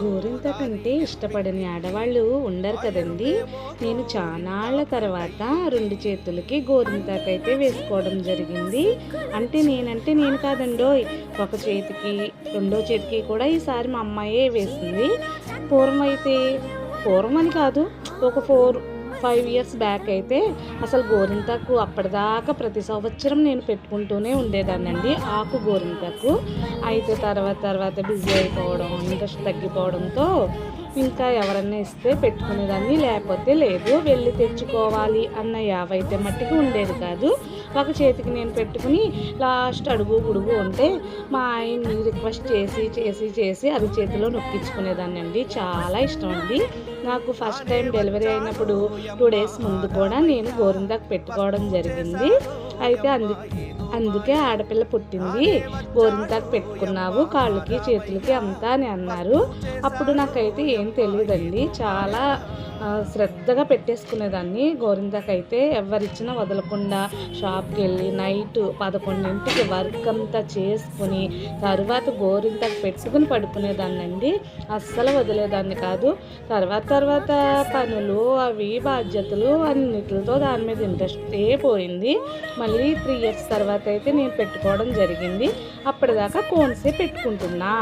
గోరింతకంటే ఇష్టపడని ఆడవాళ్ళు ఉండరు కదండి. నేను చానాళ్ళ తర్వాత 2 చేతులకి గోరింతాకైతే వేసుకోవడం జరిగింది. నేనంటే నేను కాదండోయ్, ఒక చేతికి రెండో చేతికి కూడా ఈసారి మా అమ్మాయే వేసింది. పూర్వం అని కాదు, ఒక 5 ఇయర్స్ బ్యాక్ అయితే అసలు గోరింతాకు అప్పటిదాకా ప్రతి సంవత్సరం నేను పెట్టుకుంటూనే ఉండేదాన్నండి, ఆకు గోరింతాకు. అయితే తర్వాత బిజీ అయిపోవడం, ఇంట్రెస్ట్ తగ్గిపోవడంతో ఇంకా ఎవరన్నా ఇస్తే పెట్టుకునేదాన్ని, లేకపోతే లేదు. వెళ్ళి తెచ్చుకోవాలి అన్న యావైతే మట్టికి ఉండేది కాదు. ఒక చేతికి నేను పెట్టుకుని లాస్ట్ అడుగు పొడుగు ఉంటే మా ఆయన్ని రిక్వెస్ట్ చేసి అది చేతిలో నొక్కించుకునేదాన్ని అండి. చాలా ఇష్టం అండి నాకు. ఫస్ట్ టైం డెలివరీ అయినప్పుడు 2 డేస్ ముందు కూడా నేను గోరింతాకు పెట్టుకోవడం జరిగింది. అయితే అందుకే ఆడపిల్ల పుట్టింది, గోరింతాకు పెట్టుకున్నావు కాళ్ళకి చేతులకి అంతా అని అన్నారు. అప్పుడు నాకైతే ఏం తెలియదండి, చాలా శ్రద్ధగా పెట్టేసుకునేదాన్ని. గోరింతాకు అయితే ఎవరిచ్చినా వదలకుండా షాప్కి వెళ్ళి నైట్ 11ంటికి వర్క్ అంతా చేసుకుని తర్వాత గోరింతాకు పెట్టుకుని పడుకునేదాన్ని అండి. అస్సలు వదిలేదాన్ని కాదు. తర్వాత పనులు అవి బాధ్యతలు అన్నిటితో దాని మీద ఇంట్రెస్టే పోయింది. మళ్ళీ 3 ఇయర్స్ తర్వాత అయితే నేను పెట్టుకోవడం జరిగింది. అప్పటిదాకా కోన్సే పెట్టుకుంటున్నా.